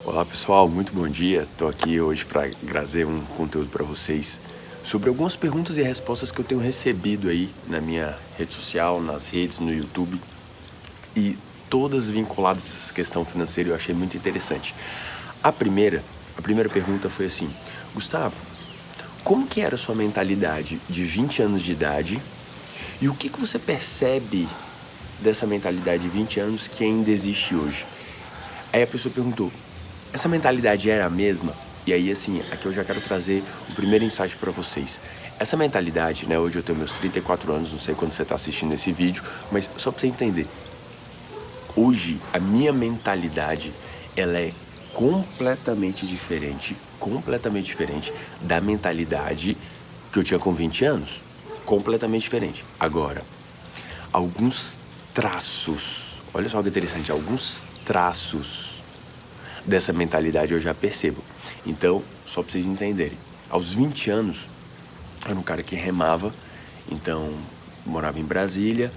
Olá pessoal, muito bom dia. Estou aqui hoje para trazer um conteúdo para vocês sobre algumas perguntas e respostas que eu tenho recebido aí na minha rede social, nas redes, no YouTube, e todas vinculadas a essa questão financeira. Eu achei muito interessante. A primeira pergunta foi assim: Gustavo, como que era a sua mentalidade de 20 anos de idade e o que você percebe dessa mentalidade de 20 anos que ainda existe hoje? Aí a pessoa perguntou: essa mentalidade era a mesma? E aí, assim, aqui eu já quero trazer o primeiro insight para vocês. Essa mentalidade, né, hoje eu tenho meus 34 anos, não sei quando você está assistindo esse vídeo, mas só para você entender. Hoje, a minha mentalidade, ela é completamente diferente da mentalidade que eu tinha com 20 anos. Completamente diferente. Agora, alguns traços, olha só que interessante, alguns traços dessa mentalidade eu já percebo. Então, só para vocês entenderem, aos 20 anos, eu era um cara que remava, então morava em Brasília,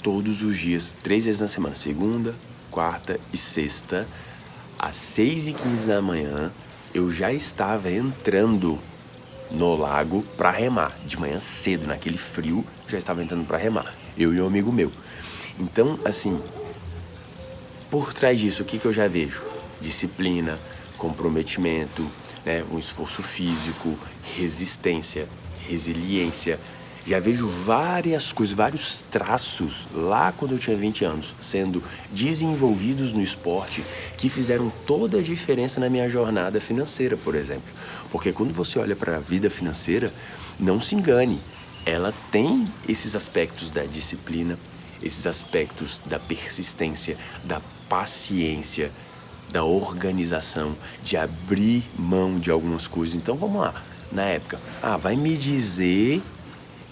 todos os dias, 3 vezes na semana, segunda, quarta e sexta, às 6h15 da manhã, eu já estava entrando no lago para remar. De manhã cedo, naquele frio, já estava entrando para remar, eu e um amigo meu. Então, assim, por trás disso, o que eu já vejo? Disciplina, comprometimento, né, um esforço físico, resistência, resiliência. Já vejo várias coisas, vários traços lá quando eu tinha 20 anos sendo desenvolvidos no esporte que fizeram toda a diferença na minha jornada financeira, por exemplo. Porque quando você olha para a vida financeira, não se engane, ela tem esses aspectos da disciplina, esses aspectos da persistência, da paciência, da organização, de abrir mão de algumas coisas. Então vamos lá, na época, vai me dizer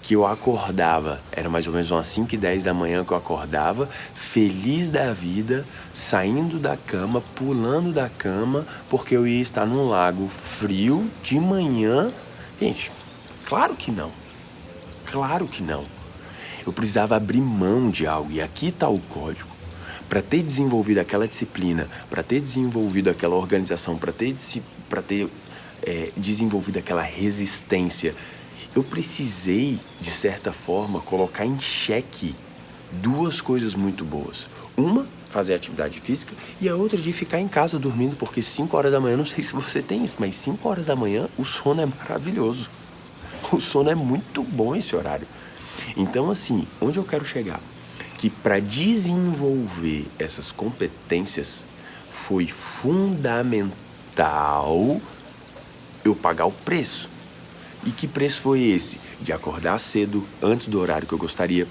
que eu acordava, era mais ou menos umas 5h10 da manhã que eu acordava, feliz da vida, saindo da cama, pulando da cama, porque eu ia estar num lago frio de manhã. Gente, claro que não. Claro que não. Eu precisava abrir mão de algo, e aqui está o código. Para ter desenvolvido aquela disciplina, para ter desenvolvido aquela organização, para ter desenvolvido aquela resistência, eu precisei, de certa forma, colocar em xeque duas coisas muito boas. Uma, fazer atividade física, e a outra de ficar em casa dormindo, porque 5 horas da manhã, não sei se você tem isso, mas 5 horas da manhã o sono é maravilhoso. O sono é muito bom esse horário. Então, assim, onde eu quero chegar? Que para desenvolver essas competências foi fundamental eu pagar o preço. E que preço foi esse? De acordar cedo, antes do horário que eu gostaria,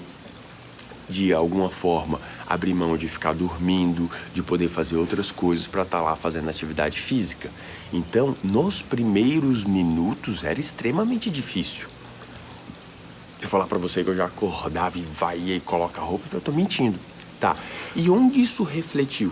de alguma forma abrir mão de ficar dormindo, de poder fazer outras coisas para estar lá fazendo atividade física. Então, nos primeiros minutos era extremamente difícil. Se eu falar para você que eu já acordava e vai e coloca a roupa, eu tô mentindo, tá? E onde isso refletiu?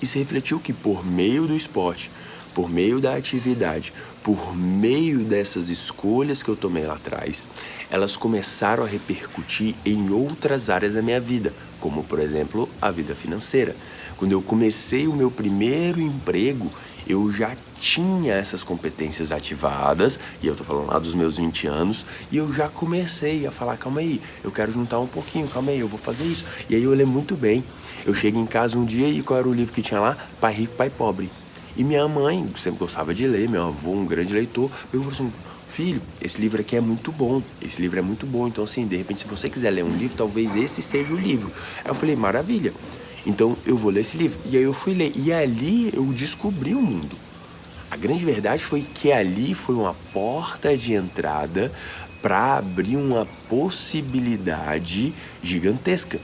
Isso refletiu que por meio do esporte, por meio da atividade, por meio dessas escolhas que eu tomei lá atrás, elas começaram a repercutir em outras áreas da minha vida, como, por exemplo, a vida financeira. Quando eu comecei o meu primeiro emprego, eu já tinha essas competências ativadas, e eu tô falando lá dos meus 20 anos, e eu já comecei a falar: calma aí, eu quero juntar um pouquinho, calma aí, eu vou fazer isso. E aí eu lembro muito bem, eu cheguei em casa um dia e qual era o livro que tinha lá? Pai Rico, Pai Pobre. E minha mãe sempre gostava de ler, meu avô, um grande leitor, eu falei assim: filho, esse livro aqui é muito bom, esse livro é muito bom, então assim, de repente se você quiser ler um livro, talvez esse seja o livro. Aí eu falei: maravilha, então eu vou ler esse livro. E aí eu fui ler, e ali eu descobri o mundo. A grande verdade foi que ali foi uma porta de entrada para abrir uma possibilidade gigantesca.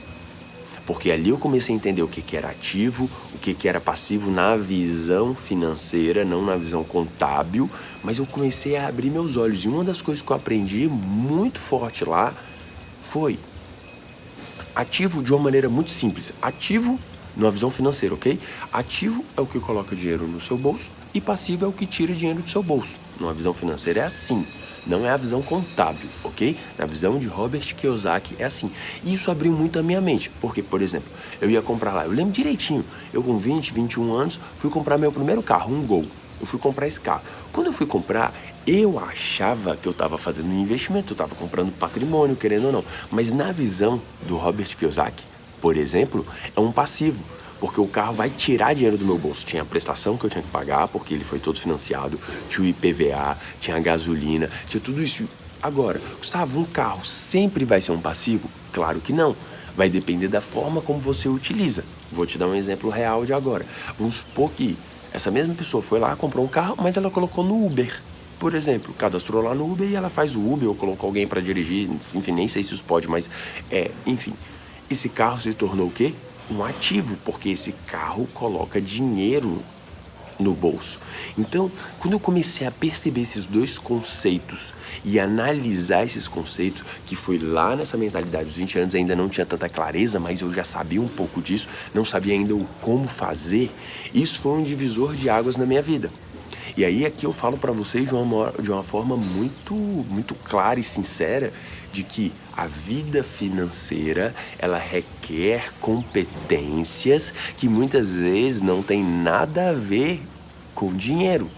Porque ali eu comecei a entender o que era ativo, o que era passivo na visão financeira, não na visão contábil, mas eu comecei a abrir meus olhos. E uma das coisas que eu aprendi muito forte lá foi ativo de uma maneira muito simples. Ativo numa visão financeira, ok? Ativo é o que coloca dinheiro no seu bolso e passivo é o que tira dinheiro do seu bolso. Numa visão financeira é assim, não é a visão contábil, ok? Na visão de Robert Kiyosaki é assim. E isso abriu muito a minha mente, porque, por exemplo, eu ia comprar lá, eu lembro direitinho, eu com 20, 21 anos, fui comprar meu primeiro carro, um Gol. Eu fui comprar esse carro. Quando eu fui comprar, eu achava que eu estava fazendo um investimento, eu estava comprando patrimônio, querendo ou não. Mas na visão do Robert Kiyosaki, por exemplo, é um passivo, porque o carro vai tirar dinheiro do meu bolso. Tinha a prestação que eu tinha que pagar, porque ele foi todo financiado, tinha o IPVA, tinha a gasolina, tinha tudo isso. Agora, Gustavo, um carro sempre vai ser um passivo? Claro que não. Vai depender da forma como você utiliza. Vou te dar um exemplo real de agora. Vamos supor que essa mesma pessoa foi lá, comprou um carro, mas ela colocou no Uber. Por exemplo, cadastrou lá no Uber e ela faz o Uber ou colocou alguém para dirigir, enfim, nem sei se isso pode, mas enfim. Esse carro se tornou o quê? Um ativo, porque esse carro coloca dinheiro no bolso. Então, quando eu comecei a perceber esses dois conceitos e analisar esses conceitos, que foi lá nessa mentalidade dos 20 anos, ainda não tinha tanta clareza, mas eu já sabia um pouco disso, não sabia ainda o como fazer, isso foi um divisor de águas na minha vida. E aí aqui eu falo para vocês de uma forma muito clara e sincera de que a vida financeira, ela requer competências que muitas vezes não tem nada a ver com dinheiro.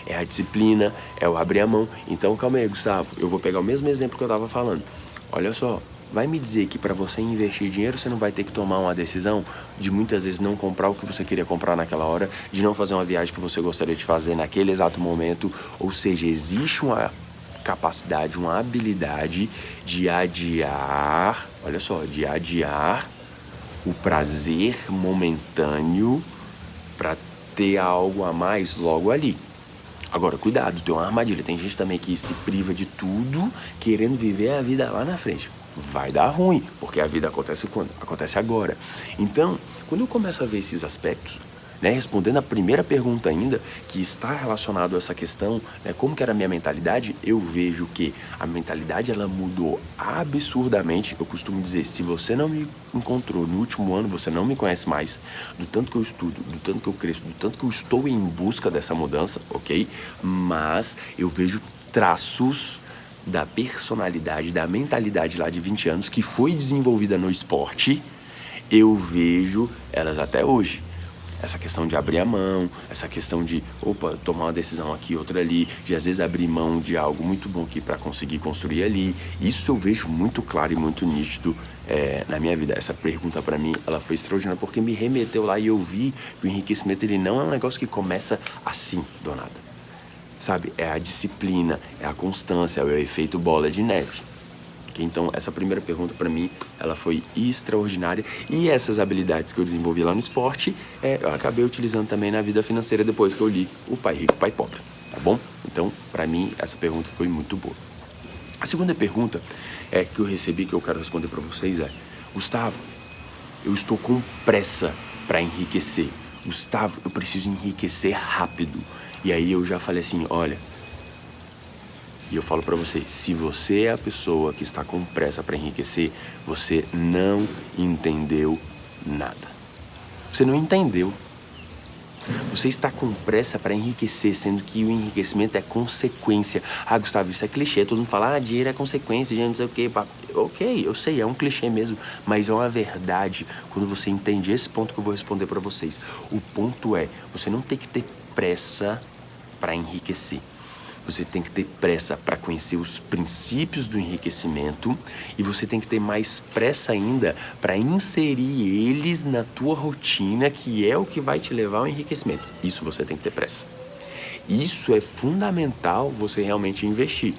É a disciplina, é o abrir a mão. Então, calma aí, Gustavo, eu vou pegar o mesmo exemplo que eu estava falando. Olha só, vai me dizer que para você investir dinheiro, você não vai ter que tomar uma decisão de muitas vezes não comprar o que você queria comprar naquela hora, de não fazer uma viagem que você gostaria de fazer naquele exato momento. Ou seja, existe uma capacidade, uma habilidade de adiar, olha só, de adiar o prazer momentâneo para ter algo a mais logo ali. Agora, cuidado, tem uma armadilha. Tem gente também que se priva de tudo, querendo viver a vida lá na frente. Vai dar ruim, porque a vida acontece quando? Acontece agora. Então, quando eu começo a ver esses aspectos, respondendo a primeira pergunta ainda, que está relacionado a essa questão, como que era a minha mentalidade, eu vejo que a mentalidade ela mudou absurdamente. Eu costumo dizer, se você não me encontrou no último ano, você não me conhece mais, do tanto que eu estudo, do tanto que eu cresço, do tanto que eu estou em busca dessa mudança, ok? Mas eu vejo traços da personalidade, da mentalidade lá de 20 anos, que foi desenvolvida no esporte, eu vejo elas até hoje. Essa questão de abrir a mão, essa questão de, tomar uma decisão aqui, outra ali, de às vezes abrir mão de algo muito bom aqui para conseguir construir ali. Isso eu vejo muito claro e muito nítido na minha vida. Essa pergunta para mim, ela foi extraordinária porque me remeteu lá e eu vi que o enriquecimento ele não é um negócio que começa assim, do nada. Sabe? É a disciplina, é a constância, é o efeito bola de neve. Então, essa primeira pergunta para mim, ela foi extraordinária. E essas habilidades que eu desenvolvi lá no esporte, eu acabei utilizando também na vida financeira depois que eu li O Pai Rico, Pai Pobre, tá bom? Então, para mim, essa pergunta foi muito boa. A segunda pergunta que eu recebi, que eu quero responder para vocês é: Gustavo, eu estou com pressa para enriquecer. Gustavo, eu preciso enriquecer rápido. E aí eu já falei assim, olha... E eu falo pra você, se você é a pessoa que está com pressa para enriquecer, você não entendeu nada. Você não entendeu. Você está com pressa para enriquecer, sendo que o enriquecimento é consequência. Ah, Gustavo, isso é clichê. Todo mundo fala, dinheiro é consequência, gente, não sei o quê. Ok, eu sei, é um clichê mesmo, mas é uma verdade quando você entende esse ponto que eu vou responder para vocês. O ponto é, você não tem que ter pressa para enriquecer. Você tem que ter pressa para conhecer os princípios do enriquecimento e você tem que ter mais pressa ainda para inserir eles na tua rotina, que é o que vai te levar ao enriquecimento. Isso você tem que ter pressa. Isso é fundamental você realmente investir.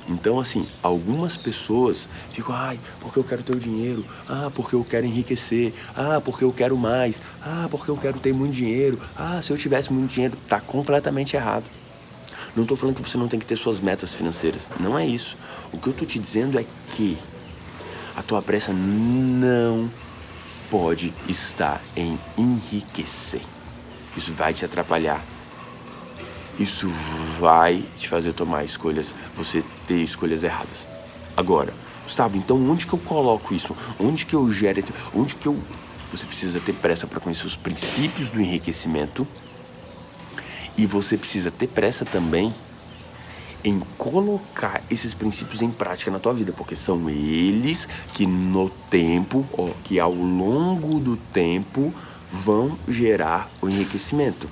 Então, assim, algumas pessoas ficam, porque eu quero ter o dinheiro, porque eu quero enriquecer, porque eu quero mais, porque eu quero ter muito dinheiro, se eu tivesse muito dinheiro, tá completamente errado. Não estou falando que você não tem que ter suas metas financeiras. Não é isso. O que eu estou te dizendo é que a tua pressa não pode estar em enriquecer. Isso vai te atrapalhar. Isso vai te fazer tomar escolhas, você ter escolhas erradas. Agora, Gustavo, então onde que eu coloco isso? Onde que eu gero? Onde que eu você precisa ter pressa para conhecer os princípios do enriquecimento e você precisa ter pressa também em colocar esses princípios em prática na tua vida, porque são eles que no tempo, que ao longo do tempo vão gerar o enriquecimento.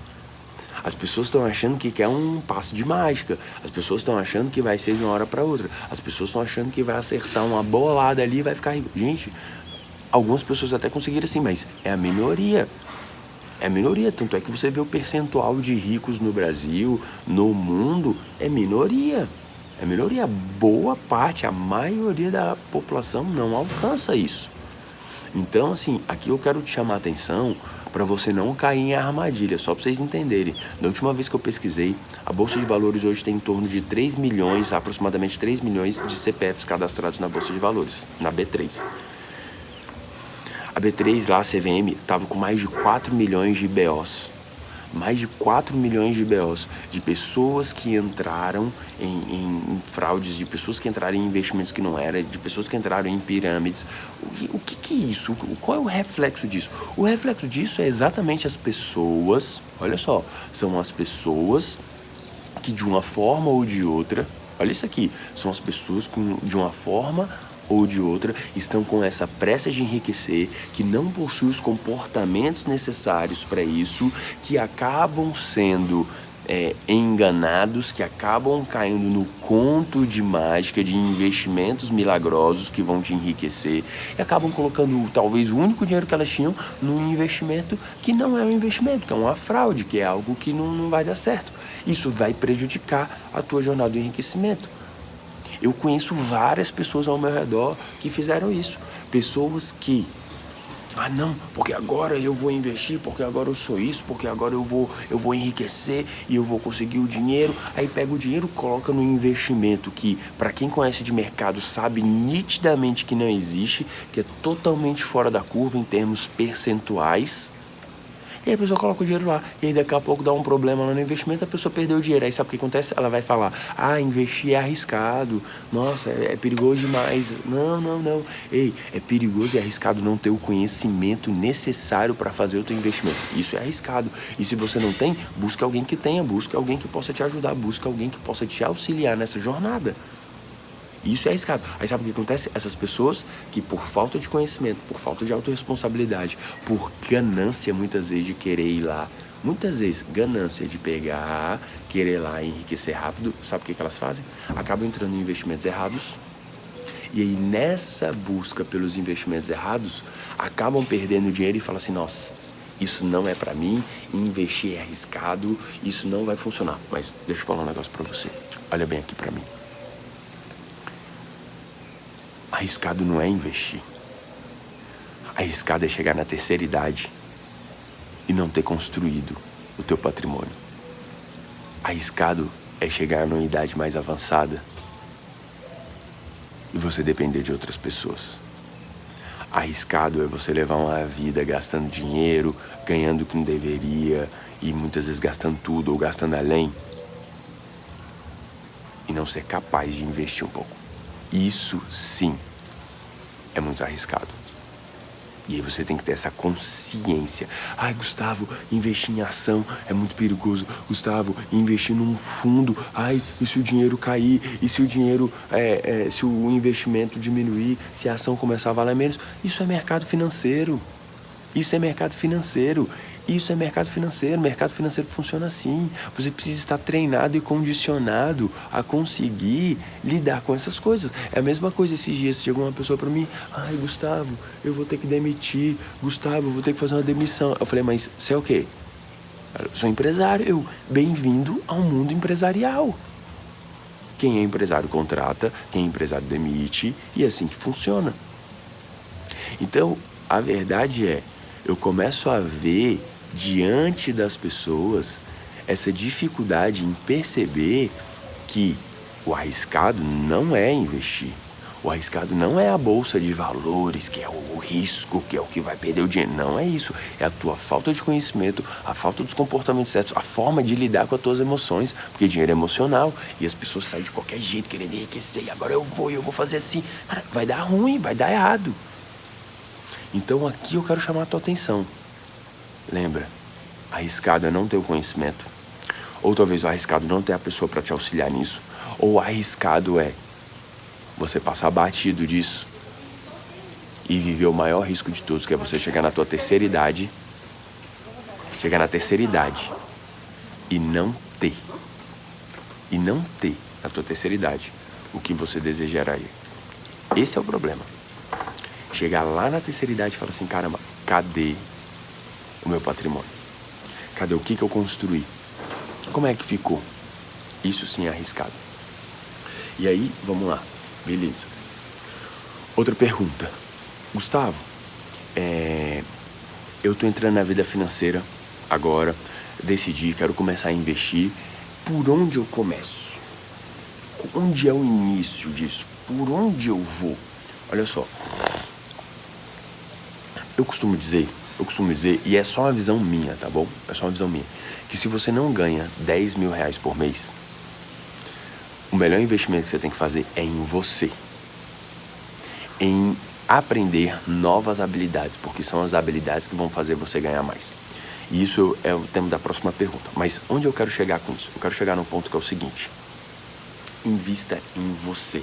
As pessoas estão achando que quer um passo de mágica, as pessoas estão achando que vai ser de uma hora para outra, as pessoas estão achando que vai acertar uma bolada ali e vai ficar rico. Gente, algumas pessoas até conseguiram assim, mas é a minoria. É minoria, tanto é que você vê o percentual de ricos no Brasil, no mundo, é minoria. É minoria. Boa parte, a maioria da população não alcança isso. Então, assim, aqui eu quero te chamar a atenção para você não cair em armadilha, só para vocês entenderem. Da última vez que eu pesquisei, a Bolsa de Valores hoje tem em torno de 3 milhões, aproximadamente 3 milhões de CPFs cadastrados na Bolsa de Valores, na B3. A B3 lá, a CVM, estava com mais de 4 milhões de IBOs. Mais de 4 milhões de IBOs, de pessoas que entraram em fraudes, de pessoas que entraram em investimentos que não era, de pessoas que entraram em pirâmides. O que é isso? Qual é o reflexo disso? O reflexo disso é exatamente as pessoas, olha só, são as pessoas que de uma forma ou de outra, olha isso aqui, são as pessoas que de uma forma ou de outra estão com essa pressa de enriquecer, que não possuem os comportamentos necessários para isso, que acabam sendo enganados, que acabam caindo no conto de mágica de investimentos milagrosos que vão te enriquecer e acabam colocando talvez o único dinheiro que elas tinham num investimento que não é um investimento, que é uma fraude, que é algo que não vai dar certo. Isso vai prejudicar a tua jornada de enriquecimento. Eu conheço várias pessoas ao meu redor que fizeram isso. Pessoas que, não, porque agora eu vou investir, porque agora eu sou isso, porque agora eu vou enriquecer e eu vou conseguir o dinheiro. Aí pega o dinheiro, coloca no investimento que, para quem conhece de mercado, sabe nitidamente que não existe, que é totalmente fora da curva em termos percentuais. E aí a pessoa coloca o dinheiro lá, e aí daqui a pouco dá um problema lá no investimento, a pessoa perdeu o dinheiro. Aí sabe o que acontece? Ela vai falar, investir é arriscado, nossa, é perigoso demais. Não. Ei, é perigoso e arriscado não ter o conhecimento necessário para fazer o teu investimento. Isso é arriscado. E se você não tem, busca alguém que tenha, busca alguém que possa te ajudar, busca alguém que possa te auxiliar nessa jornada. Isso é arriscado. Aí sabe o que acontece? Essas pessoas que por falta de conhecimento, por falta de autorresponsabilidade, por ganância muitas vezes de querer ir lá, muitas vezes ganância de pegar, querer ir lá e enriquecer rápido, sabe o que elas fazem? Acabam entrando em investimentos errados. E aí nessa busca pelos investimentos errados, acabam perdendo dinheiro e falam assim, nossa, isso não é pra mim, investir é arriscado, isso não vai funcionar. Mas deixa eu falar um negócio pra você. Olha bem aqui pra mim. Arriscado não é investir. Arriscado é chegar na terceira idade e não ter construído o teu patrimônio. Arriscado é chegar numa idade mais avançada e você depender de outras pessoas. Arriscado é você levar uma vida gastando dinheiro, ganhando o que não deveria e muitas vezes gastando tudo ou gastando além e não ser capaz de investir um pouco. Isso sim é muito arriscado. E aí você tem que ter essa consciência. Gustavo, investir em ação é muito perigoso. Gustavo, investir num fundo. E se o dinheiro cair? E se o dinheiro, se o investimento diminuir? Se a ação começar a valer menos? Isso é mercado financeiro. Isso é mercado financeiro. Isso é mercado financeiro. Mercado financeiro funciona assim. Você precisa estar treinado e condicionado a conseguir lidar com essas coisas. É a mesma coisa esses dias. Chegou uma pessoa para mim. Gustavo, eu vou ter que demitir. Gustavo, eu vou ter que fazer uma demissão. Eu falei, mas você é o quê? Eu sou empresário. Bem-vindo ao mundo empresarial. Quem é empresário contrata, quem é empresário demite. E é assim que funciona. Então, a verdade é, eu começo a ver diante das pessoas essa dificuldade em perceber que o arriscado não é investir. O arriscado não é a bolsa de valores, que é o risco, que é o que vai perder o dinheiro. Não é isso. É a tua falta de conhecimento, a falta dos comportamentos certos, a forma de lidar com as tuas emoções, porque dinheiro é emocional e as pessoas saem de qualquer jeito querendo enriquecer. Agora eu vou fazer assim. Cara, vai dar ruim, vai dar errado. Então aqui eu quero chamar a tua atenção. Lembra, arriscado é não ter o conhecimento, ou talvez o arriscado não ter a pessoa para te auxiliar nisso, ou arriscado é você passar batido disso e viver o maior risco de todos, que é você chegar na tua terceira idade, e não ter na tua terceira idade o que você desejaria. Esse é o problema. Chegar lá na terceira idade e falar assim, caramba, cadê o meu patrimônio? Cadê o que eu construí? Como é que ficou? Isso sim é arriscado. E aí, vamos lá. Beleza. Outra pergunta. Gustavo, eu tô entrando na vida financeira agora, decidi, quero começar a investir. Por onde eu começo? Onde é o início disso? Por onde eu vou? Olha só. Eu costumo dizer, e é só uma visão minha, tá bom? É só uma visão minha. Que se você não ganha 10 mil reais por mês, o melhor investimento que você tem que fazer é em você. Em aprender novas habilidades, porque são as habilidades que vão fazer você ganhar mais. E isso é o tema da próxima pergunta. Mas onde eu quero chegar com isso? Eu quero chegar num ponto que é o seguinte. Invista em você.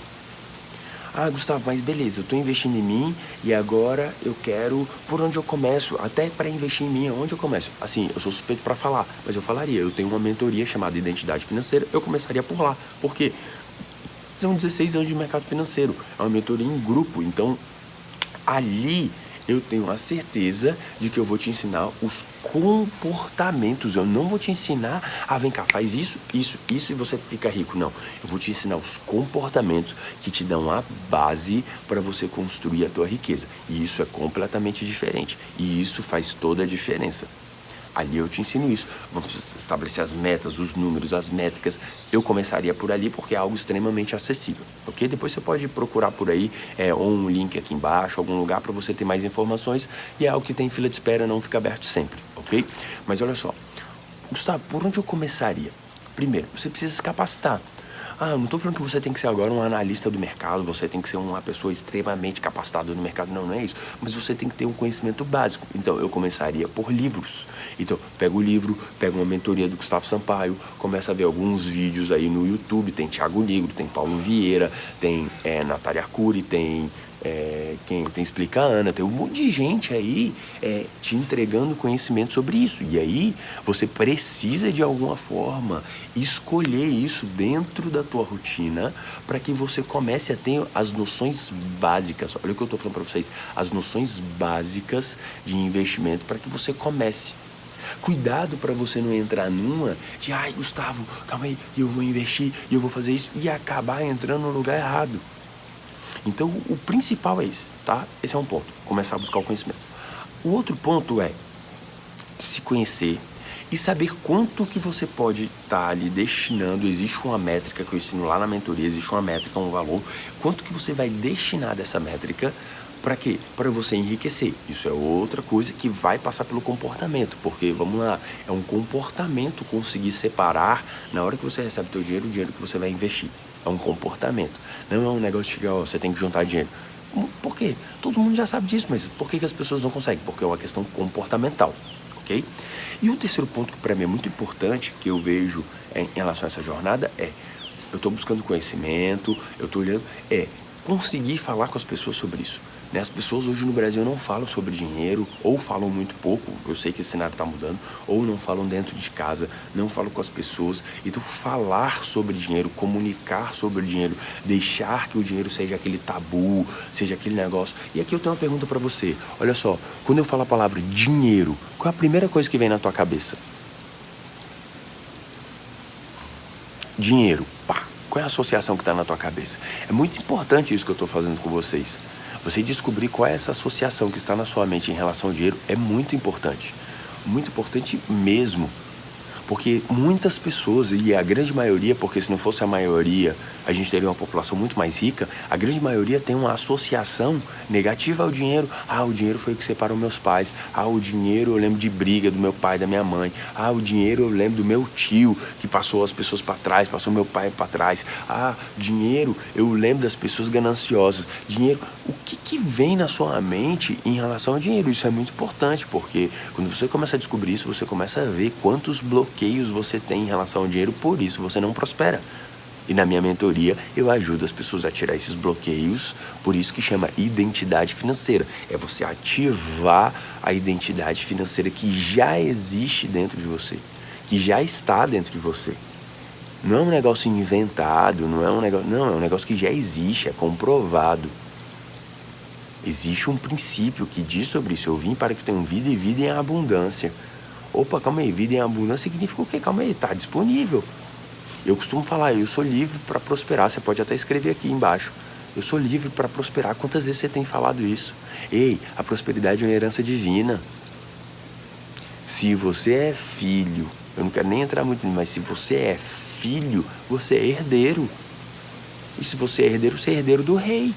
Ah, Gustavo, mas beleza, eu tô investindo em mim e agora eu quero... Por onde eu começo? Até para investir em mim, onde eu começo? Assim, eu sou suspeito para falar, mas eu falaria. Eu tenho uma mentoria chamada Identidade Financeira, eu começaria por lá. Por quê? São 16 anos de mercado financeiro. É uma mentoria em grupo, então ali eu tenho a certeza de que eu vou te ensinar os comportamentos. Eu não vou te ensinar, vem cá, faz isso e você fica rico. Não, eu vou te ensinar os comportamentos que te dão a base para você construir a tua riqueza. E isso é completamente diferente. E isso faz toda a diferença. Ali eu te ensino isso. Vamos estabelecer as metas, os números, as métricas. Eu começaria por ali porque é algo extremamente acessível, ok? Depois você pode procurar por aí ou um link aqui embaixo, algum lugar para você ter mais informações. E é algo que tem fila de espera, não fica aberto sempre, ok? Mas olha só, Gustavo, por onde eu começaria? Primeiro, você precisa se capacitar. Eu não estou falando que você tem que ser agora um analista do mercado, você tem que ser uma pessoa extremamente capacitada no mercado, não é isso. Mas você tem que ter um conhecimento básico. Então, eu começaria por livros. Então, pega o livro, pega uma mentoria do Gustavo Sampaio, começa a ver alguns vídeos aí no YouTube, tem Thiago Negro, tem Paulo Vieira, tem Natália Arcuri, tem Explica a Ana, tem um monte de gente aí te entregando conhecimento sobre isso. E aí você precisa de alguma forma escolher isso dentro da tua rotina para que você comece a ter as noções básicas. Olha o que eu estou falando para vocês, as noções básicas de investimento para que você comece. Cuidado para você não entrar numa de Gustavo, calma aí, eu vou investir e eu vou fazer isso e acabar entrando no lugar errado. Então, o principal é esse, tá? Esse é um ponto, começar a buscar o conhecimento. O outro ponto é se conhecer e saber quanto que você pode estar ali destinando. Existe uma métrica que eu ensino lá na mentoria, existe uma métrica, um valor. Quanto que você vai destinar dessa métrica para quê? Para você enriquecer. Isso é outra coisa que vai passar pelo comportamento, porque, vamos lá, é um comportamento conseguir separar, na hora que você recebe o dinheiro que você vai investir. É um comportamento. Não é um negócio de chegar, você tem que juntar dinheiro. Por quê? Todo mundo já sabe disso, mas por que as pessoas não conseguem? Porque é uma questão comportamental, ok? E o terceiro ponto que para mim é muito importante, que eu vejo em relação a essa jornada eu estou buscando conhecimento, eu estou olhando, conseguir falar com as pessoas sobre isso. As pessoas hoje no Brasil não falam sobre dinheiro, ou falam muito pouco, eu sei que esse cenário está mudando, ou não falam dentro de casa, não falam com as pessoas. Então falar sobre dinheiro, comunicar sobre dinheiro, deixar que o dinheiro seja aquele tabu, seja aquele negócio. E aqui eu tenho uma pergunta para você, olha só, quando eu falo a palavra dinheiro, qual é a primeira coisa que vem na tua cabeça? Dinheiro, pá, qual é a associação que está na tua cabeça? É muito importante isso que eu estou fazendo com vocês. Você descobrir qual é essa associação que está na sua mente em relação ao dinheiro é muito importante mesmo. Porque muitas pessoas, e a grande maioria, porque se não fosse a maioria, a gente teria uma população muito mais rica, a grande maioria tem uma associação negativa ao dinheiro. Ah, o dinheiro foi o que separou meus pais. Ah, o dinheiro eu lembro de briga do meu pai e da minha mãe. Ah, o dinheiro eu lembro do meu tio que passou as pessoas para trás, passou meu pai para trás. Ah, dinheiro eu lembro das pessoas gananciosas. Dinheiro, o que vem na sua mente em relação ao dinheiro? Isso é muito importante, porque quando você começa a descobrir isso, você começa a ver quantos bloqueios você tem em relação ao dinheiro, por isso você não prospera. E na minha mentoria eu ajudo as pessoas a tirar esses bloqueios, por isso que chama identidade financeira. É você ativar a identidade financeira que já existe dentro de você, que já está dentro de você. Não é um negócio inventado, não, é um negócio que já existe, é comprovado. Existe um princípio que diz sobre isso. Eu vim para que tenham vida e vida em abundância. Opa, calma aí, vida em abundância significa o quê? Calma aí, está disponível. Eu costumo falar, eu sou livre para prosperar. Você pode até escrever aqui embaixo. Eu sou livre para prosperar. Quantas vezes você tem falado isso? Ei, a prosperidade é uma herança divina. Se você é filho, eu não quero nem entrar muito nisso, mas se você é filho, você é herdeiro. E se você é herdeiro do rei.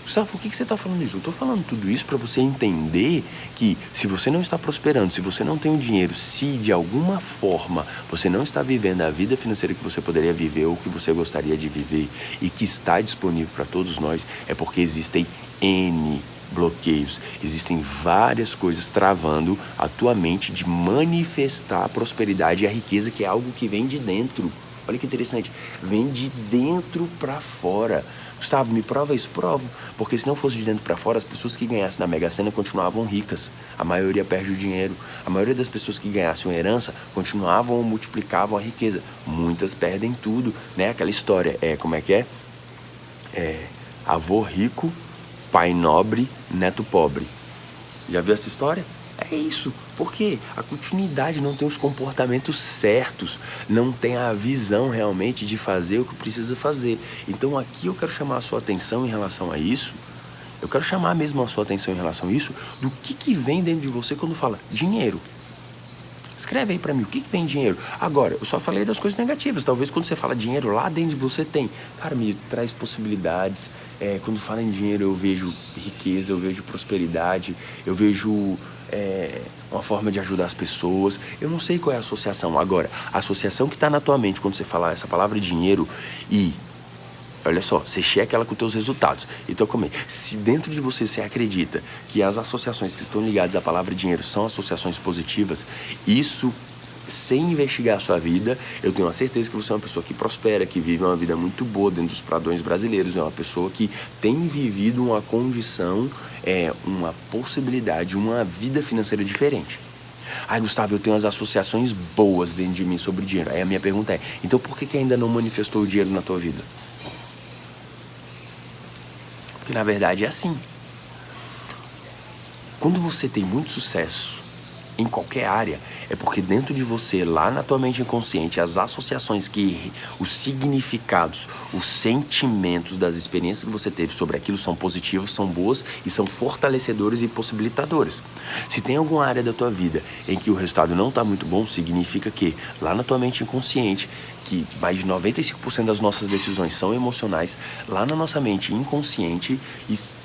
Gustavo, por que você está falando isso? Eu estou falando tudo isso para você entender que se você não está prosperando, se você não tem o dinheiro, se de alguma forma você não está vivendo a vida financeira que você poderia viver ou que você gostaria de viver e que está disponível para todos nós, é porque existem N bloqueios, existem várias coisas travando a tua mente de manifestar a prosperidade e a riqueza, que é algo que vem de dentro. Olha que interessante, vem de dentro para fora. Gustavo, me prova isso? Provo. Porque se não fosse de dentro para fora, as pessoas que ganhassem na Mega Sena continuavam ricas. A maioria perde o dinheiro. A maioria das pessoas que ganhassem uma herança continuavam ou multiplicavam a riqueza. Muitas perdem tudo, né? Aquela história, como é que é? Avô rico, pai nobre, neto pobre. Já viu essa história? É isso. Por quê? A continuidade não tem os comportamentos certos, não tem a visão realmente de fazer o que precisa fazer. Então aqui eu quero chamar a sua atenção em relação a isso. Eu quero chamar mesmo a sua atenção em relação a isso, do que vem dentro de você quando fala dinheiro. Escreve aí pra mim, o que vem dinheiro? Agora, eu só falei das coisas negativas. Talvez quando você fala dinheiro, lá dentro de você tem. Cara, me traz possibilidades. Quando fala em dinheiro, eu vejo riqueza, eu vejo prosperidade, eu vejo uma forma de ajudar as pessoas. Eu não sei qual é a associação. Agora, a associação que está na tua mente quando você fala essa palavra dinheiro e... Olha só, você checa ela com os teus resultados. Então, como é? Se dentro de você acredita que as associações que estão ligadas à palavra dinheiro são associações positivas, isso, sem investigar a sua vida, eu tenho a certeza que você é uma pessoa que prospera, que vive uma vida muito boa dentro dos padrões brasileiros. É uma pessoa que tem vivido uma condição, uma possibilidade, uma vida financeira diferente. Ai, Gustavo, eu tenho as associações boas dentro de mim sobre dinheiro. Aí a minha pergunta é, então por que ainda não manifestou o dinheiro na tua vida? Porque na verdade é assim. Quando você tem muito sucesso em qualquer área, é porque dentro de você, lá na tua mente inconsciente, as associações os significados, os sentimentos das experiências que você teve sobre aquilo são positivos, são boas e são fortalecedores e possibilitadores. Se tem alguma área da tua vida em que o resultado não está muito bom, significa que lá na tua mente inconsciente, que mais de 95% das nossas decisões são emocionais, lá na nossa mente inconsciente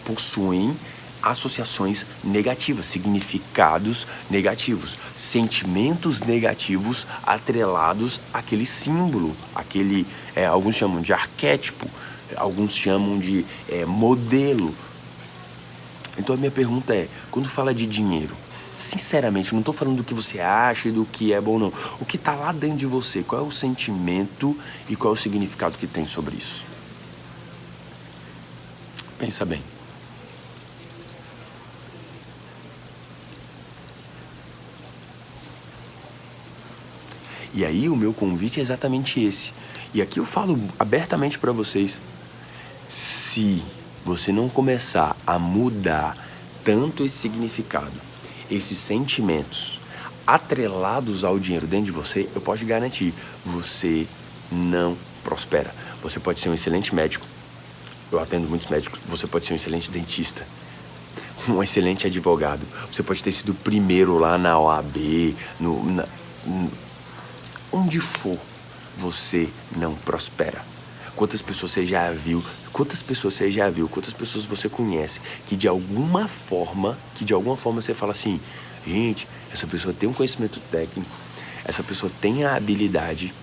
possuem associações negativas, significados negativos, sentimentos negativos atrelados àquele símbolo, alguns chamam de arquétipo, alguns chamam de modelo. Então a minha pergunta é, quando fala de dinheiro, sinceramente, não estou falando do que você acha e do que é bom, não. O que está lá dentro de você, qual é o sentimento e qual é o significado que tem sobre isso? Pensa bem. E aí o meu convite é exatamente esse. E aqui eu falo abertamente para vocês. Se você não começar a mudar tanto esse significado, esses sentimentos atrelados ao dinheiro dentro de você, eu posso te garantir, você não prospera. Você pode ser um excelente médico. Eu atendo muitos médicos. Você pode ser um excelente dentista. Um excelente advogado. Você pode ter sido o primeiro lá na OAB, Onde for, você não prospera. Quantas pessoas você já viu, quantas pessoas você conhece que de alguma forma você fala assim, gente, essa pessoa tem um conhecimento técnico, essa pessoa tem a habilidade,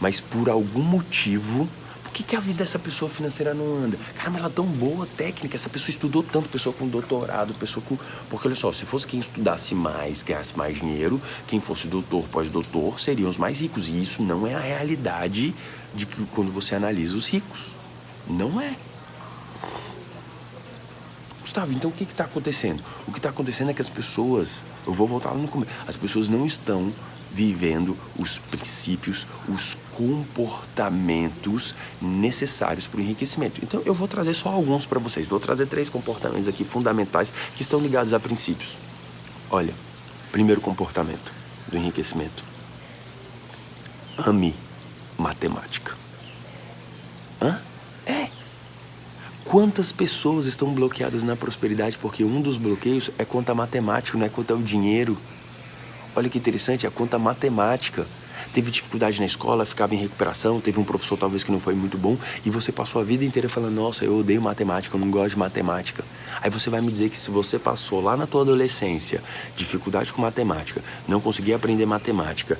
mas por algum motivo, por que a vida dessa pessoa financeira não anda? Caramba, ela é tão boa técnica, essa pessoa estudou tanto, pessoa com doutorado, pessoa com... Porque olha só, se fosse quem estudasse mais, ganhasse mais dinheiro, quem fosse doutor, pós-doutor, seriam os mais ricos. E isso não é a realidade de que quando você analisa os ricos. Não é. Gustavo, então o que está acontecendo? O que está acontecendo é que as pessoas, eu vou voltar lá no começo, as pessoas não estão vivendo os princípios, os comportamentos necessários para o enriquecimento. Então eu vou trazer só alguns para vocês, vou trazer 3 comportamentos aqui fundamentais que estão ligados a princípios. Olha, primeiro comportamento do enriquecimento. Ame matemática. Quantas pessoas estão bloqueadas na prosperidade porque um dos bloqueios é conta matemática, não é quanto é o dinheiro. Olha que interessante, é conta matemática. Teve dificuldade na escola, ficava em recuperação, teve um professor talvez que não foi muito bom e você passou a vida inteira falando, nossa, eu odeio matemática, eu não gosto de matemática. Aí você vai me dizer que se você passou lá na tua adolescência, dificuldade com matemática, não conseguia aprender matemática,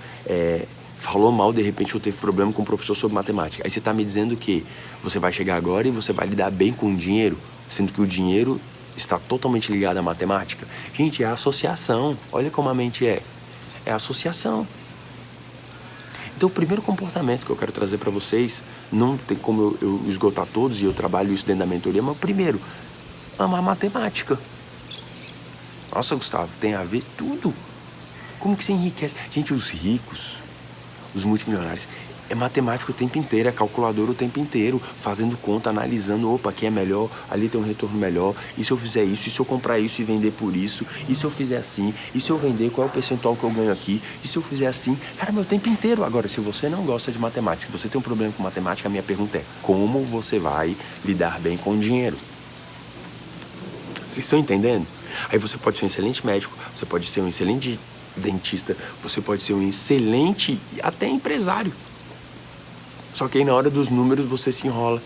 falou mal, de repente eu teve problema com o professor sobre matemática. Aí você está me dizendo que você vai chegar agora e você vai lidar bem com o dinheiro, sendo que o dinheiro está totalmente ligado à matemática? Gente, é a associação. Olha como a mente é. É a associação. Então, o primeiro comportamento que eu quero trazer para vocês, não tem como eu esgotar todos, e eu trabalho isso dentro da mentoria, mas o primeiro, amar matemática. Nossa, Gustavo, tem a ver tudo. Como que você enriquece? Gente, os ricos, os multimilionários, é matemático o tempo inteiro, é calculador o tempo inteiro, fazendo conta, analisando, opa, aqui é melhor, ali tem um retorno melhor, e se eu fizer isso, e se eu comprar isso e vender por isso, e se eu fizer assim, e se eu vender, qual é o percentual que eu ganho aqui, e se eu fizer assim, cara, meu tempo inteiro. Agora, se você não gosta de matemática, se você tem um problema com matemática, a minha pergunta é, como você vai lidar bem com o dinheiro? Vocês estão entendendo? Aí você pode ser um excelente médico, você pode ser um excelente dentista, você pode ser um excelente até empresário. Só que aí na hora dos números você se enrola.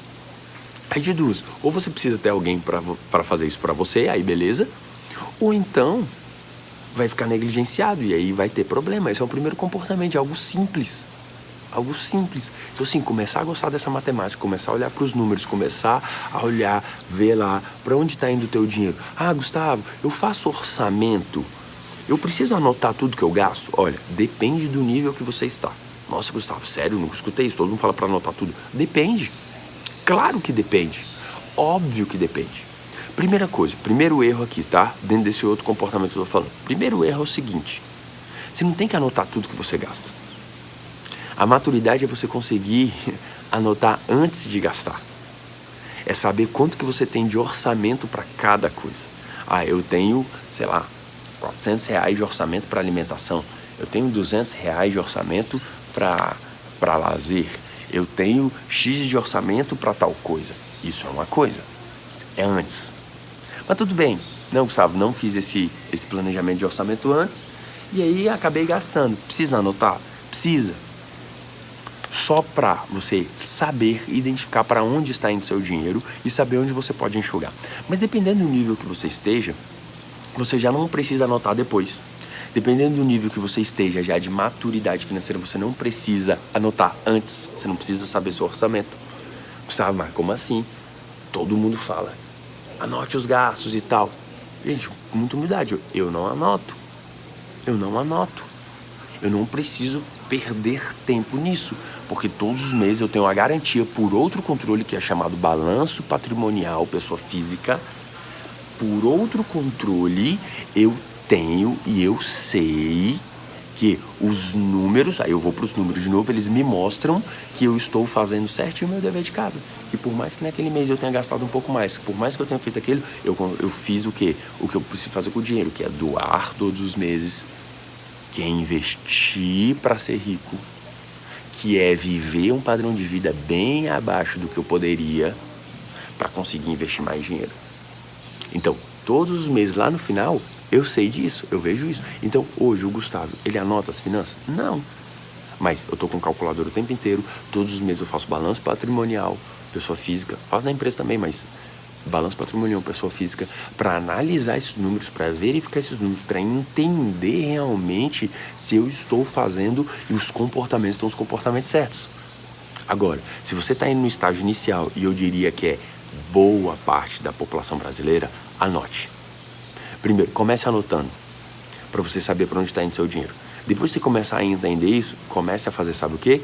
Aí de duas, ou você precisa ter alguém para fazer isso para você, aí beleza, ou então vai ficar negligenciado e aí vai ter problema. Esse é o primeiro comportamento, é algo simples. Algo simples. Então assim, começar a gostar dessa matemática, começar a olhar para os números, começar a olhar, ver lá, para onde está indo o teu dinheiro. Ah, Gustavo, eu faço orçamento, eu preciso anotar tudo que eu gasto? Olha, depende do nível que você está. Nossa, Gustavo, sério, nunca escutei isso, todo mundo fala para anotar tudo. Depende. Claro que depende. Óbvio que depende. Primeira coisa, primeiro erro aqui, tá? Dentro desse outro comportamento que eu tô falando. Primeiro erro é o seguinte, você não tem que anotar tudo que você gasta. A maturidade é você conseguir anotar antes de gastar. É saber quanto que você tem de orçamento para cada coisa. Ah, eu tenho, sei lá, R$400 de orçamento para alimentação. Eu tenho R$200 de orçamento para lazer. Eu tenho X de orçamento para tal coisa. Isso é uma coisa. É antes. Mas tudo bem. Não, Gustavo, não fiz esse planejamento de orçamento antes e aí acabei gastando. Precisa anotar? Precisa. Só para você saber identificar para onde está indo seu dinheiro e saber onde você pode enxugar. Mas dependendo do nível que você esteja, você já não precisa anotar depois. Dependendo do nível que você esteja já de maturidade financeira, você não precisa anotar antes. Você não precisa saber seu orçamento. Gustavo, mas como assim? Todo mundo fala, anote os gastos e tal. Gente, com muita humildade, eu não anoto. Eu não anoto. Eu não preciso perder tempo nisso, porque todos os meses eu tenho a garantia por outro controle que é chamado balanço patrimonial, pessoa física. Por outro controle, eu tenho e eu sei que os números, aí eu vou para os números de novo, eles me mostram que eu estou fazendo certinho o meu dever de casa. E por mais que naquele mês eu tenha gastado um pouco mais, por mais que eu tenha feito aquilo, eu fiz o quê? O que eu preciso fazer com o dinheiro, que é doar todos os meses, que é investir para ser rico, que é viver um padrão de vida bem abaixo do que eu poderia para conseguir investir mais dinheiro. Então, todos os meses lá no final, eu sei disso, eu vejo isso. Então, hoje o Gustavo, ele anota as finanças? Não. Mas eu tô com calculadora o tempo inteiro, todos os meses eu faço balanço patrimonial, pessoa física, faço na empresa também, mas balanço patrimonial, pessoa física, para analisar esses números, para verificar esses números, para entender realmente se eu estou fazendo e os comportamentos estão os comportamentos certos. Agora, se você está indo no estágio inicial, e eu diria que é boa parte da população brasileira, anote. Primeiro, comece anotando, para você saber para onde está indo seu dinheiro. Depois que você começar a entender isso, comece a fazer, sabe o quê?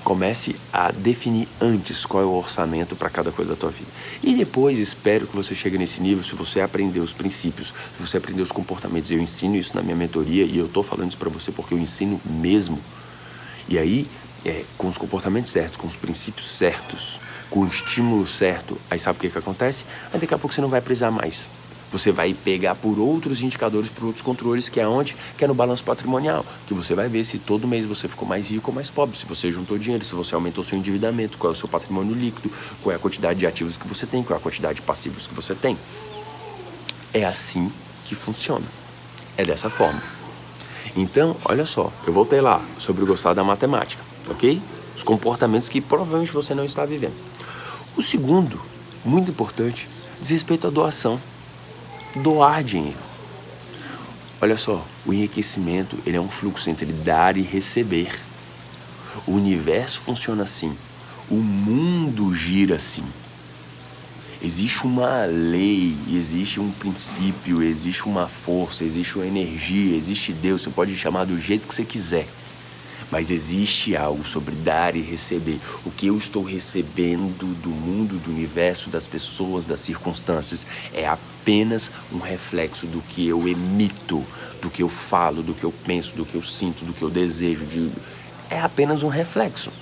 Comece a definir antes qual é o orçamento para cada coisa da tua vida. E depois, espero que você chegue nesse nível, se você aprender os princípios, se você aprender os comportamentos. Eu ensino isso na minha mentoria e eu estou falando isso para você porque eu ensino mesmo. E aí, com os comportamentos certos, com os princípios certos, com o estímulo certo, aí sabe o que acontece? Aí daqui a pouco você não vai precisar mais. Você vai pegar por outros indicadores, por outros controles, que é onde? Que é no balanço patrimonial, que você vai ver se todo mês você ficou mais rico ou mais pobre, se você juntou dinheiro, se você aumentou seu endividamento, qual é o seu patrimônio líquido, qual é a quantidade de ativos que você tem, qual é a quantidade de passivos que você tem. É assim que funciona. É dessa forma. Então, olha só, eu voltei lá sobre o gostar da matemática, ok? Os comportamentos que provavelmente você não está vivendo. O segundo, muito importante, diz respeito à doação. Doar dinheiro. Olha só, o enriquecimento ele é um fluxo entre dar e receber. O universo funciona assim. O mundo gira assim. Existe uma lei, existe um princípio, existe uma força, existe uma energia, existe Deus. Você pode chamar do jeito que você quiser. Mas existe algo sobre dar e receber. O que eu estou recebendo do mundo, do universo, das pessoas, das circunstâncias, é apenas um reflexo do que eu emito, do que eu falo, do que eu penso, do que eu sinto, do que eu desejo. É apenas um reflexo.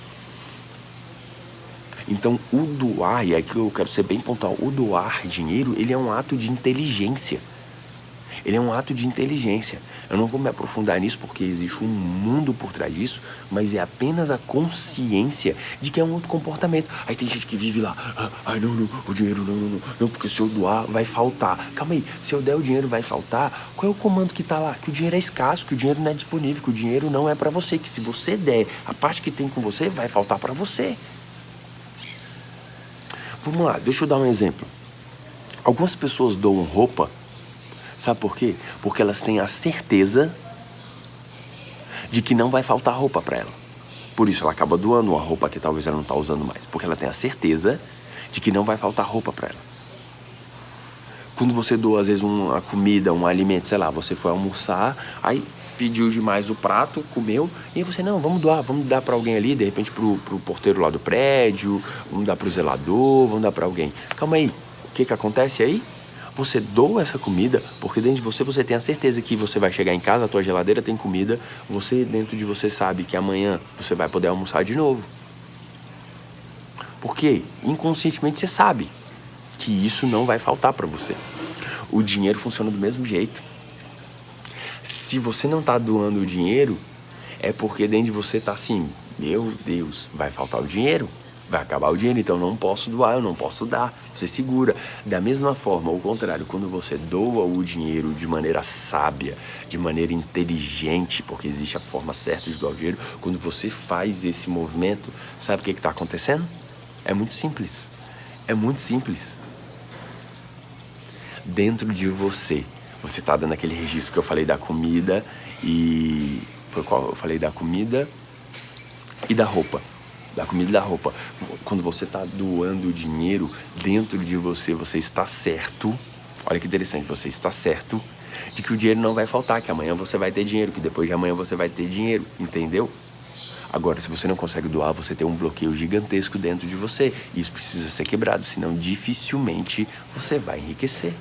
Então, o doar, e aqui eu quero ser bem pontual, o doar dinheiro, ele é um ato de inteligência. Ele é um ato de inteligência. Eu não vou me aprofundar nisso porque existe um mundo por trás disso, mas é apenas a consciência de que é um outro comportamento. Aí tem gente que vive lá, não, o dinheiro não, porque se eu doar vai faltar. Calma aí, se eu der o dinheiro vai faltar, qual é o comando que tá lá? Que o dinheiro é escasso, que o dinheiro não é disponível, que o dinheiro não é para você, que se você der a parte que tem com você, vai faltar para você. Vamos lá, deixa eu dar um exemplo. Algumas pessoas doam roupa. Sabe por quê? Porque elas têm a certeza de que não vai faltar roupa para ela. Por isso ela acaba doando uma roupa que talvez ela não está usando mais. Porque ela tem a certeza de que não vai faltar roupa para ela. Quando você doa, às vezes, uma comida, um alimento, sei lá, você foi almoçar, aí pediu demais o prato, comeu, e você, não, vamos dar para alguém ali, de repente pro porteiro lá do prédio, vamos dar pro zelador, vamos dar para alguém. Calma aí, o que acontece aí? Você doa essa comida porque dentro de você tem a certeza que você vai chegar em casa, a tua geladeira tem comida, você dentro de você sabe que amanhã você vai poder almoçar de novo. Porque inconscientemente você sabe que isso não vai faltar para você. O dinheiro funciona do mesmo jeito. Se você não está doando o dinheiro, é porque dentro de você está assim, meu Deus, vai faltar o dinheiro. Vai acabar o dinheiro, então não posso doar, eu não posso dar. Você segura. Da mesma forma, ao contrário, quando você doa o dinheiro de maneira sábia, de maneira inteligente, porque existe a forma certa de doar o dinheiro, quando você faz esse movimento, sabe o que está acontecendo? É muito simples. É muito simples. Dentro de você está dando aquele registro que eu falei da comida e... Foi qual? Eu falei da comida e da roupa. Da comida e da roupa. Quando você está doando o dinheiro, dentro de você está certo. Olha que interessante, você está certo de que o dinheiro não vai faltar, que amanhã você vai ter dinheiro, que depois de amanhã você vai ter dinheiro, entendeu? Agora, se você não consegue doar, você tem um bloqueio gigantesco dentro de você. E isso precisa ser quebrado, senão dificilmente você vai enriquecer.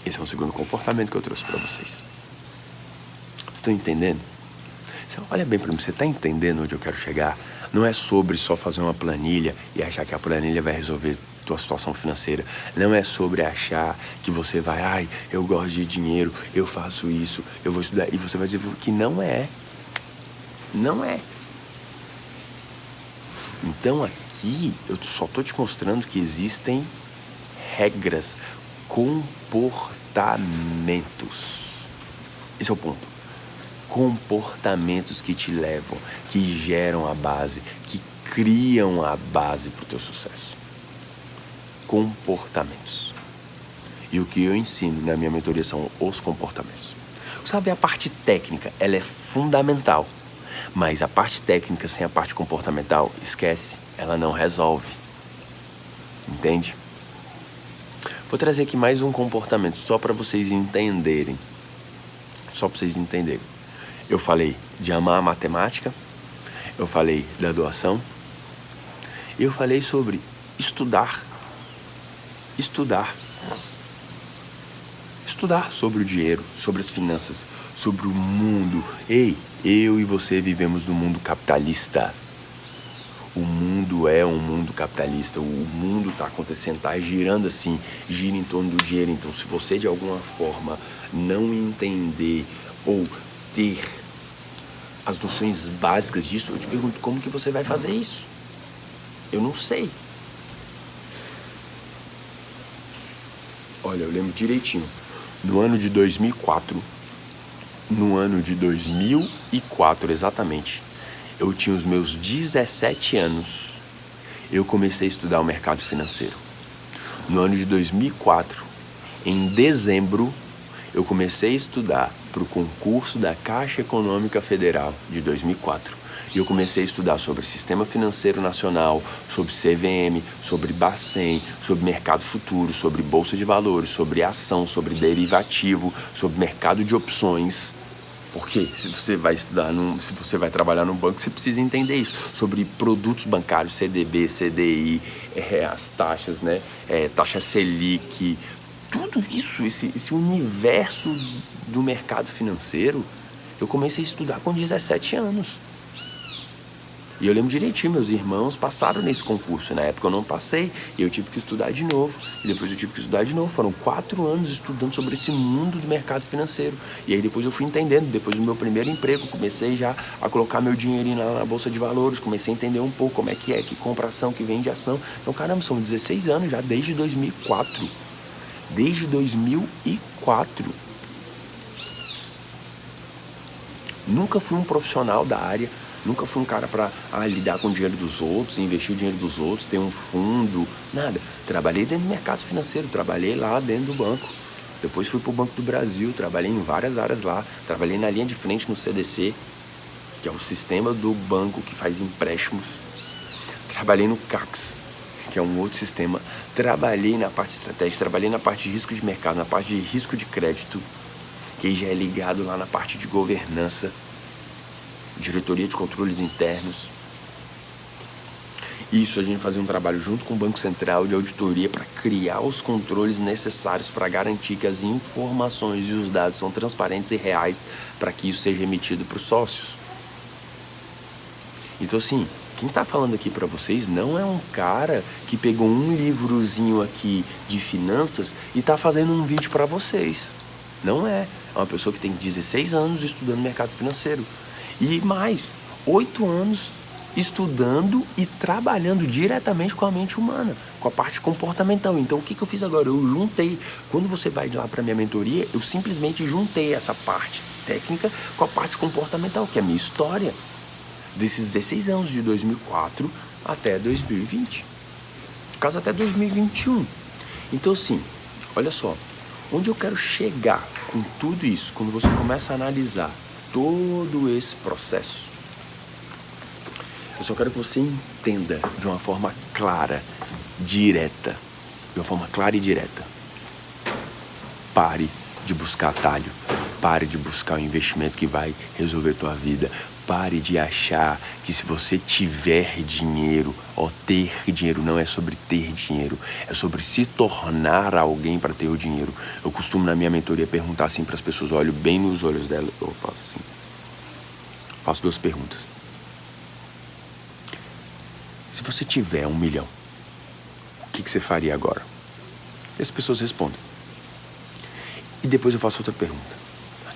Esse é um segundo comportamento que eu trouxe para vocês. Vocês estão entendendo? Olha bem para mim, você está entendendo onde eu quero chegar? Não é sobre só fazer uma planilha e achar que a planilha vai resolver tua situação financeira. Não é sobre achar que você vai, eu gosto de dinheiro, eu faço isso, eu vou estudar. E você vai dizer que não é. Não é. Então aqui eu só estou te mostrando que existem regras, comportamentos. Esse é o ponto. comportamentos que te levam, que geram a base, que criam a base para o teu sucesso. Comportamentos. E o que eu ensino na minha mentoria são os comportamentos. Sabe, a parte técnica, ela é fundamental. Mas a parte técnica sem a parte comportamental, esquece, ela não resolve. Entende? Vou trazer aqui mais um comportamento, só para vocês entenderem. Só para vocês entenderem. Eu falei de amar a matemática, eu falei da doação, eu falei sobre estudar. Estudar sobre o dinheiro, sobre as finanças, sobre o mundo. Ei, eu e você vivemos num mundo capitalista. O mundo é um mundo capitalista. O mundo está acontecendo, está girando assim, gira em torno do dinheiro. Então, se você de alguma forma não entender ou ter as noções básicas disso, eu te pergunto, como que você vai fazer isso? Eu não sei. Olha, eu lembro direitinho. No ano de 2004, exatamente, eu tinha os meus 17 anos, eu comecei a estudar o mercado financeiro. No ano de 2004, em dezembro, eu comecei a estudar para o concurso da Caixa Econômica Federal de 2004. E eu comecei a estudar sobre Sistema Financeiro Nacional, sobre CVM, sobre Bacen, sobre mercado futuro, sobre Bolsa de Valores, sobre ação, sobre derivativo, sobre mercado de opções. Porque se você vai estudar, se você vai trabalhar num banco, você precisa entender isso. Sobre produtos bancários, CDB, CDI, as taxas, né? Taxa Selic, tudo isso, esse universo do mercado financeiro, eu comecei a estudar com 17 anos. E eu lembro direitinho, meus irmãos passaram nesse concurso. Na época eu não passei e eu tive que estudar de novo. E depois eu tive que estudar de novo. Foram 4 anos estudando sobre esse mundo do mercado financeiro. E aí depois eu fui entendendo. Depois do meu primeiro emprego, comecei já a colocar meu dinheirinho na Bolsa de Valores. Comecei a entender um pouco como é, que compra ação, que vende ação. Então, caramba, são 16 anos já, desde 2004. Desde 2004. Nunca fui um profissional da área. Nunca fui um cara para lidar com o dinheiro dos outros, investir o dinheiro dos outros, ter um fundo, nada. Trabalhei dentro do mercado financeiro, trabalhei lá dentro do banco. Depois fui para o Banco do Brasil, trabalhei em várias áreas lá. Trabalhei na linha de frente no CDC, que é o sistema do banco que faz empréstimos. Trabalhei no CACS, que é um outro sistema. Trabalhei na parte estratégica, trabalhei na parte de risco de mercado, na parte de risco de crédito, que já é ligado lá na parte de governança. Diretoria de controles internos. Isso, a gente fazia um trabalho junto com o Banco Central de auditoria para criar os controles necessários para garantir que as informações e os dados são transparentes e reais para que isso seja emitido para os sócios. Então, assim, quem está falando aqui para vocês não é um cara que pegou um livrozinho aqui de finanças e está fazendo um vídeo para vocês. Não é. É uma pessoa que tem 16 anos estudando mercado financeiro. E mais, 8 anos estudando e trabalhando diretamente com a mente humana, com a parte comportamental. Então, o que eu fiz agora? Eu juntei. Quando você vai lá para a minha mentoria, eu simplesmente juntei essa parte técnica com a parte comportamental, que é a minha história, desses 16 anos, de 2004 até 2020. No caso, até 2021. Então, assim, olha só, onde eu quero chegar com tudo isso, quando você começa a analisar todo esse processo, eu só quero que você entenda de uma forma clara, direta. De uma forma clara e direta. Pare de buscar atalho. Pare de buscar um investimento que vai resolver tua vida. Pare de achar que se você tiver dinheiro, ter dinheiro não é sobre ter dinheiro, é sobre se tornar alguém para ter o dinheiro. Eu costumo na minha mentoria perguntar assim para as pessoas, olho bem nos olhos dela, eu faço assim, faço 2 perguntas. Se você tiver 1 milhão, o que você faria agora? E as pessoas respondem. E depois eu faço outra pergunta,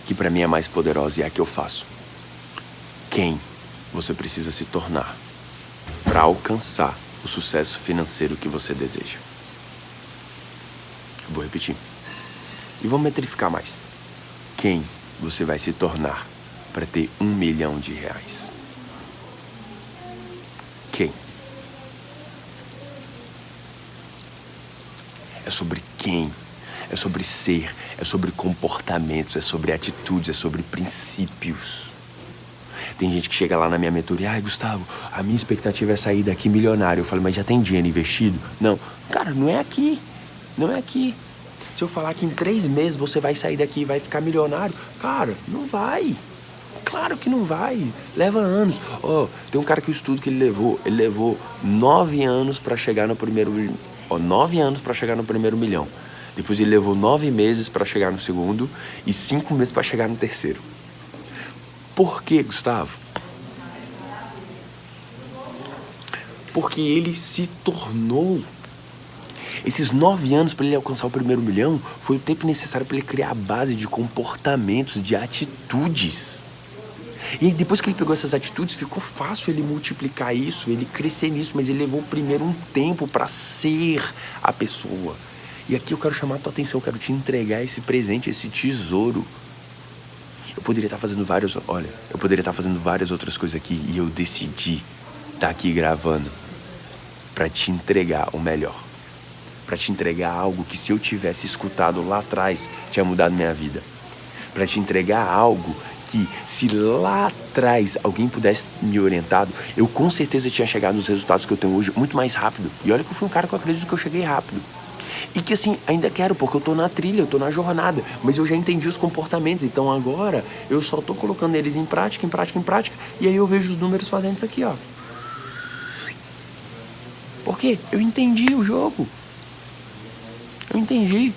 que para mim é mais poderosa e é a que eu faço. Quem você precisa se tornar para alcançar o sucesso financeiro que você deseja? Eu vou repetir. E vamos metrificar mais. Quem você vai se tornar para ter R$1 milhão? Quem? É sobre quem? É sobre ser, é sobre comportamentos, é sobre atitudes, é sobre princípios. Tem gente que chega lá na minha mentoria, ai, Gustavo, a minha expectativa é sair daqui milionário. Eu falo, mas já tem dinheiro investido? Não. Cara, não é aqui. Não é aqui. Se eu falar que em 3 meses você vai sair daqui e vai ficar milionário, cara, não vai. Claro que não vai. Leva anos. Tem um cara que eu estudo que ele levou 9 anos para chegar no primeiro... 9 anos para chegar no primeiro milhão. Depois ele levou 9 meses para chegar no segundo e 5 meses para chegar no terceiro. Por quê, Gustavo? Porque ele se tornou... Esses 9 anos para ele alcançar o primeiro milhão foi o tempo necessário para ele criar a base de comportamentos, de atitudes. E aí, depois que ele pegou essas atitudes, ficou fácil ele multiplicar isso, ele crescer nisso, mas ele levou primeiro um tempo para ser a pessoa. E aqui eu quero chamar a tua atenção, eu quero te entregar esse presente, esse tesouro. Eu poderia estar fazendo várias outras coisas aqui e eu decidi estar aqui gravando para te entregar o melhor. Para te entregar algo que, se eu tivesse escutado lá atrás, tinha mudado minha vida. Para te entregar algo que, se lá atrás alguém pudesse me orientado, eu com certeza tinha chegado nos resultados que eu tenho hoje muito mais rápido. E olha que eu fui um cara que eu acredito que eu cheguei rápido. E que assim, ainda quero, porque eu tô na trilha, eu tô na jornada, mas eu já entendi os comportamentos, então agora eu só tô colocando eles em prática, e aí eu vejo os números fazendo isso aqui, ó. Por quê? Eu entendi o jogo. Eu entendi.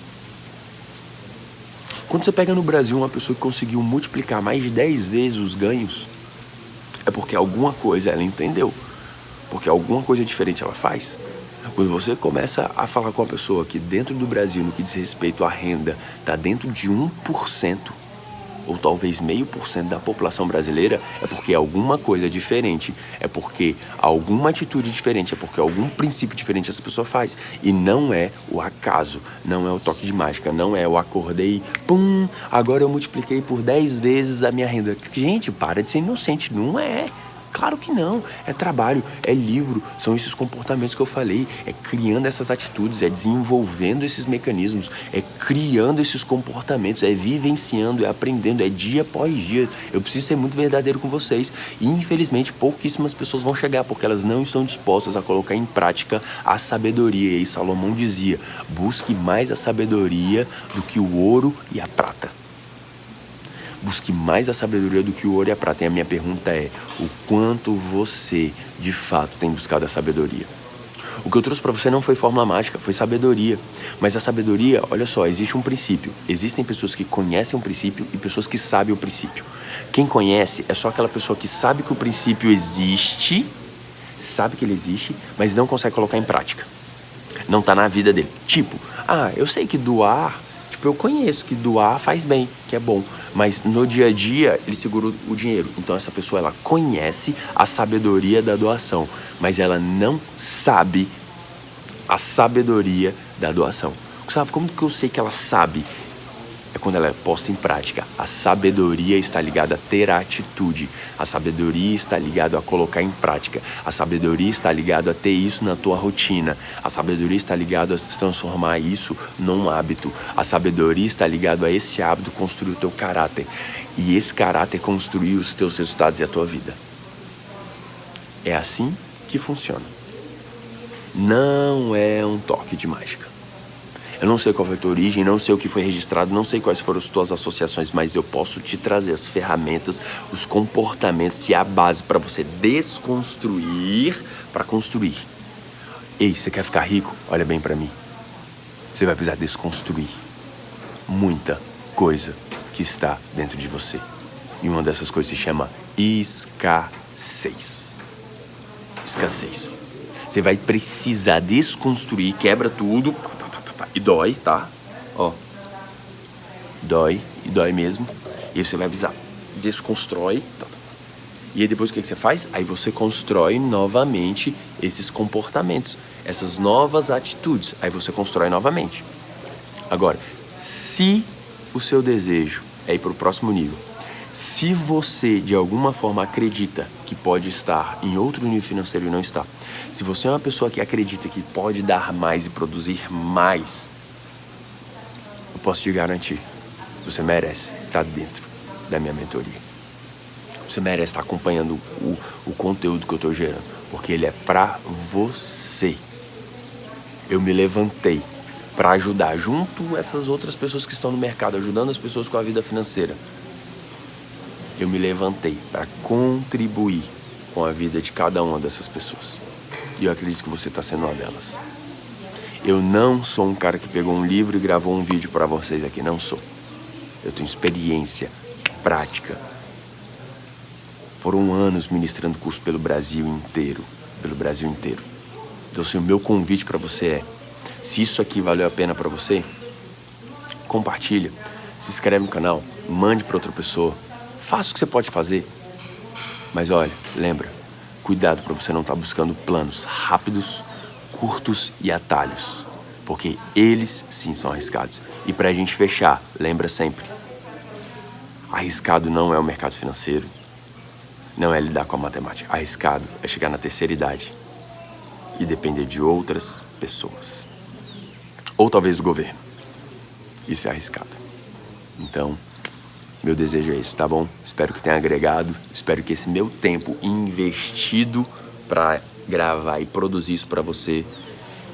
Quando você pega no Brasil uma pessoa que conseguiu multiplicar mais de 10 vezes os ganhos, é porque alguma coisa ela entendeu. Porque alguma coisa diferente ela faz. Quando você começa a falar com uma pessoa que dentro do Brasil, no que diz respeito à renda, está dentro de 1%, ou talvez 0,5% da população brasileira, é porque alguma coisa diferente, é porque alguma atitude diferente, é porque algum princípio diferente essa pessoa faz. E não é o acaso, não é o toque de mágica, não é eu acordei, pum, agora eu multipliquei por 10 vezes a minha renda. Gente, para de ser inocente, não é. Claro que não, é trabalho, é livro, são esses comportamentos que eu falei, é criando essas atitudes, é desenvolvendo esses mecanismos, é criando esses comportamentos, é vivenciando, é aprendendo, é dia após dia. Eu preciso ser muito verdadeiro com vocês e, infelizmente, pouquíssimas pessoas vão chegar porque elas não estão dispostas a colocar em prática a sabedoria. E Salomão dizia, busque mais a sabedoria do que o ouro e a prata. Busque mais a sabedoria do que o ouro e a prata. E a minha pergunta é, o quanto você, de fato, tem buscado a sabedoria? O que eu trouxe para você não foi fórmula mágica, foi sabedoria. Mas a sabedoria, olha só, existe um princípio. Existem pessoas que conhecem um princípio e pessoas que sabem o princípio. Quem conhece é só aquela pessoa que sabe que o princípio existe, sabe que ele existe, mas não consegue colocar em prática. Não tá na vida dele. Tipo, eu sei que doar... Eu conheço que doar faz bem, que é bom, mas no dia a dia ele segura o dinheiro. Então essa pessoa, ela conhece a sabedoria da doação, mas ela não sabe a sabedoria da doação. Gustavo, como que eu sei que ela sabe? É quando ela é posta em prática. A sabedoria está ligada a ter a atitude. A sabedoria está ligada a colocar em prática. A sabedoria está ligada a ter isso na tua rotina. A sabedoria está ligada a transformar isso num hábito. A sabedoria está ligada a esse hábito construir o teu caráter. E esse caráter construir os teus resultados e a tua vida. É assim que funciona. Não é um toque de mágica. Eu não sei qual foi a tua origem, não sei o que foi registrado, não sei quais foram as tuas associações, mas eu posso te trazer as ferramentas, os comportamentos e a base para você desconstruir para construir. Ei, você quer ficar rico? Olha bem para mim. Você vai precisar desconstruir muita coisa que está dentro de você. E uma dessas coisas se chama escassez. Escassez. Você vai precisar desconstruir, quebra tudo... E dói, tá? Ó. Dói, e dói mesmo. E aí você vai avisar. Desconstrói. Tá. E aí depois o que você faz? Aí você constrói novamente esses comportamentos. Essas novas atitudes. Aí você constrói novamente. Agora, se o seu desejo é ir pro próximo nível. Se você, de alguma forma, acredita que pode estar em outro nível financeiro e não está, se você é uma pessoa que acredita que pode dar mais e produzir mais, eu posso te garantir, você merece estar dentro da minha mentoria. Você merece estar acompanhando o conteúdo que eu estou gerando, porque ele é pra você. Eu me levantei para ajudar, junto essas outras pessoas que estão no mercado, ajudando as pessoas com a vida financeira. Eu me levantei para contribuir com a vida de cada uma dessas pessoas. E eu acredito que você está sendo uma delas. Eu não sou um cara que pegou um livro e gravou um vídeo para vocês aqui, não sou. Eu tenho experiência, prática. Foram anos ministrando curso pelo Brasil inteiro. Então, assim, o meu convite para você é, se isso aqui valeu a pena para você, compartilha, se inscreve no canal, mande para outra pessoa, faça o que você pode fazer. Mas olha, lembra, cuidado para você não estar buscando planos rápidos, curtos e atalhos, porque eles sim são arriscados. E para a gente fechar, lembra sempre, arriscado não é o mercado financeiro, não é lidar com a matemática. Arriscado é chegar na terceira idade e depender de outras pessoas. Ou talvez do governo. Isso é arriscado. Então, meu desejo é esse, tá bom? Espero que tenha agregado. Espero que esse meu tempo investido para gravar e produzir isso para você,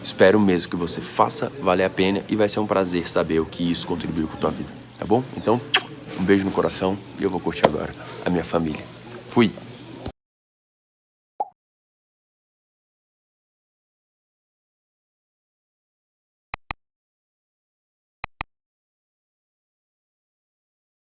espero mesmo que você faça valer a pena e vai ser um prazer saber o que isso contribuiu com a tua vida, tá bom? Então, um beijo no coração e eu vou curtir agora a minha família. Fui!